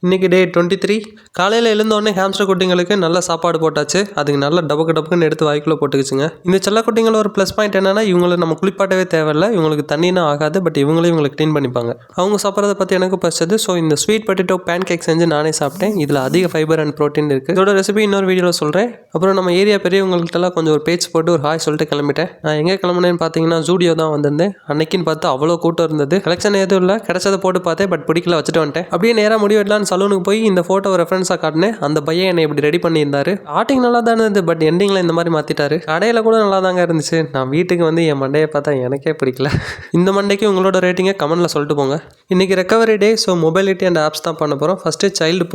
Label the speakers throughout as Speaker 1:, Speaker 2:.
Speaker 1: இன்றைக்கி டே 23. காலையில் எழுந்தோடனே ஹாம்ஸ்டர் குட்டிங்களுக்கு நல்ல சாப்பாடு போட்டாச்சு. அதுக்கு நல்லா டபக்குன்னு எடுத்து வாய்க்குள்ளே போட்டுக்குச்சுங்க. இந்த செல்லக்குட்டிங்கள ஒரு ப்ளஸ் பாயிண்ட் என்னென்னா, இவங்களை நம்ம குளிப்பாட்டவே தேவையில்லை. இவங்களுக்கு தண்ணினா ஆகாது, பட் இவங்களே இவங்களை க்ளீன் பண்ணிப்பாங்க. அவங்க சாப்பிட்றத பற்றி எனக்கு பச்சது. ஸோ இந்த ஸ்வீட் பொட்டேட்டோ பேன் கேக் செஞ்சு நானே சாப்பிட்டேன். இதில் அதிக ஃபைபர் அண்ட் ப்ரோட்டீன் இருக்குது. இதோட ரெசிபி இன்னொரு வீடியோவில் சொல்கிறேன். அப்புறம் நம்ம ஏரியா பெரியவங்கள்ட்டெல்லாம் கொஞ்சம் ஒரு பேச்சு போட்டு ஒரு ஹாய் சொல்லிட்டு கிளம்பிட்டேன். நான் எங்கே கிளம்புனேன்னு பார்த்தீங்கன்னா ஜூடியோ தான் வந்திருந்தேன். அன்னைக்குன்னு பார்த்து அவ்வளோ கூட்டம் இருந்தது. கலெக்ஷன் எதுவும் இல்லை, கிடைச்சதை போட்டு பார்த்தேன், பட் பிடிக்கல வச்சுட்டு வந்துட்டேன். அப்படியே நேராக முடிவெட்டலான்னு சலூனுக்கு போய் இந்த ஃபோட்டோவை ரெஃபரன்ஸாக காட்டினேன். அந்த பையன் என்னை இப்படி ரெடி பண்ணியிருந்தாரு. ஸ்டார்டிங் நல்லா தான் இருந்தது, பட் எண்டிங்கில் இந்த மாதிரி மாற்றிட்டாரு. கடையில் கூட நல்லா தாங்க இருந்துச்சு. நான் வீட்டுக்கு வந்து என் மண்டையை பார்த்தா எனக்கே பிடிக்கல. இந்த மண்டைக்கு உங்களோட ரேட்டிங்கை கமெண்ட்டில் சொல்லிட்டு போங்க. இன்றைக்கி recovery day. So mobility and apps தான் பண்ண போகிறோம். ஃபஸ்ட்டு சைல்டு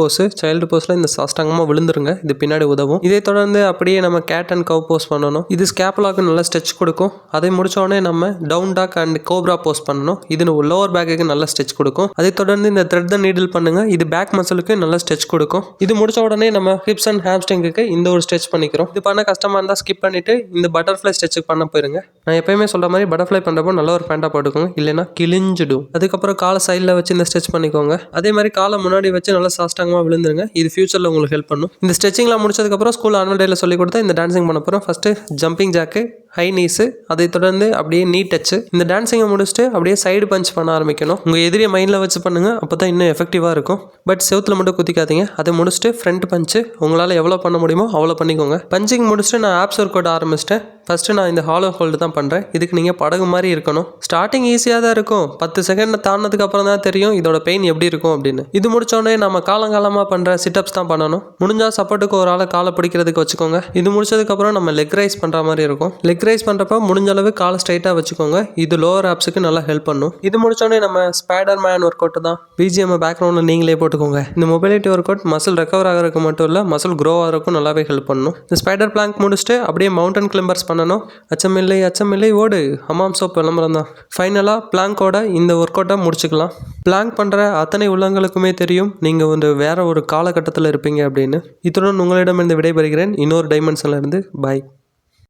Speaker 1: போஸில் இந்த சாஷ்டாங்கமாக விழுந்துருங்க. இது பின்னாடி உதவும். இதை தொடர்ந்து அப்படியே நம்ம கேட் அண்ட் கவ் போஸ் பண்ணணும். இது ஸ்கேப்புலாக்கு நல்லா ஸ்ட்ரெச் கொடுக்கும். அதை முடித்தோடனே நம்ம down dog and cobra pose பண்ணணும். இது லோவர் பேக்குக்கு நல்லா ஸ்ட்ரெச் கொடுக்கும். அதை தொடர்ந்து இந்த த்ரெட் த நீடில் பண்ணுங்க. இது பேக் மசிலுக்கு நல்லா ஸ்ட்ரெச் கொடுக்கும். இது முடிச்ச உடனே நம்ம ஹிப்ஸ் அண்ட் ஹாம்ஸ்ட்ரிங்குக்கு இந்த ஒரு ஸ்ட்ரெச் பண்ணிக்கிறோம். இது பண்ண கஷ்டமாக இருந்தால் ஸ்கிப் பண்ணிட்டு இந்த பட்டர்ஃப்ளை ஸ்ட்ரெச்சுக்கு பண்ண போயிருங்க. நான் எப்பயுமே சொல்ற மாதிரி பட்டர்ஃப்ளை பண்ணுறப்போ நல்ல ஒரு பேண்டா போட்டுக்கோங்க, இல்லைன்னா கிழிஞ்சிடும். அதுக்கப்புறம் காலை சைடில் வச்சு இந்த ஸ்ட்ரெச் பண்ணிக்கோங்க. அதே மாதிரி காலை முன்னாடி வச்சு நல்லா சாஸ்டாங்கமாக விழுந்துருங்க. இது ஃபியூச்சரில் உங்களுக்கு ஹெல்ப் பண்ணும். இந்த ஸ்ட்ரெச்சிங்லாம் முடிச்சதுக்கப்புறம் ஸ்கூல் ஆனுவல் டேல சொல்லி கொடுத்தா இந்த டான்சிங் பண்ண போகிறோம். ஃபர்ஸ்ட் ஜம்பிங் ஜாக்கு, ஹை நீஸு, அதை தொடர்ந்து அப்படியே நீ டச்சு. இந்த டான்ஸிங்கை முடிச்சுட்டு அப்படியே சைடு பஞ்ச் பண்ண ஆரம்பிக்கணும். உங்கள் எதிரியை மைண்டில் வச்சு பண்ணுங்க, அப்போ தான் இன்னும் எஃபெக்டிவாக இருக்கும். பட் செவுத்தில் மட்டும் குத்திக்காதீங்க. அதை முடிச்சுட்டு ஃப்ரண்ட் பஞ்சு உங்களால் எவ்வளோ பண்ண முடியுமோ அவ்வளோ பண்ணிக்கோங்க. பஞ்சிங் முடிச்சுட்டு நான் ஆப்ஸ் ஒர்க் அவுட் ஆரம்பிச்சிட்டேன். ஃபஸ்ட்டு நான் இந்த ஹாலோ ஹோல்டு தான் பண்ணுறேன். இதுக்கு நீங்கள் படகு மாதிரி இருக்கணும். ஸ்டார்டிங் ஈஸியாக தான் இருக்கும். 10 செகண்ட் தாண்டினதுக்கு அப்புறம் தான் தெரியும் இதோட பெயின் எப்படி இருக்கும் அப்படின்னு. இது முடிச்சோடனே நம்ம காலங்காலமாக பண்ணுற சிட்டப்ஸ் தான் பண்ணணும். முடிஞ்சால் சப்போர்ட்டுக்கு ஒரு ஆளை காலை பிடிக்கிறதுக்கு வச்சுக்கோங்க. இது முடிச்சதுக்கப்புறம் நம்ம லெக் ரைஸ் பண்ணுற மாதிரி இருக்கும். லெக் ரைஸ் பண்ணுறப்ப முடிஞ்ச அளவு காலை ஸ்ட்ரைட்டாக வச்சுக்கோங்க. இது லோவர் ஆப்ஸுக்கு நல்லா ஹெல்ப் பண்ணும். இது முடிச்சோடனே நம்ம ஸ்பைடர் மேன் ஒர்க் அவுட் தான். பிஜிஎம் பேக்ரவுண்டில் நீங்களே போட்டுக்கோங்க. இந்த mobility work out muscle recover ஆகிறதுக்கு மட்டும் இல்லை, மசில் க்ரோ ஆகிறதுக்கும் நல்லாவே ஹெல்ப் பண்ணும். இந்த ஸ்பைடர் பிளாங்க் முடிச்சுட்டு அப்படியே மவுண்டன் கிளிம்பர்ஸ் பண்ணணும். அச்சமில்லை ஓடு, ஹமாம் சோப் விளம்பரம் தான். ஃபைனலாக பிளாங்கோட இந்த ஒர்க் அவுட்டை முடிச்சுக்கலாம். பிளாங்க் பண்ணுற அத்தனை உள்ளங்களுக்குமே தெரியும் நீங்கள் வந்து வேற ஒரு காலகட்டத்தில் இருப்பீங்க அப்படின்னு. இத்துடன் உங்களிடமிருந்து விடைபெறுகிறேன். இன்னொரு டைமென்ஷனில் இருந்து பாய்.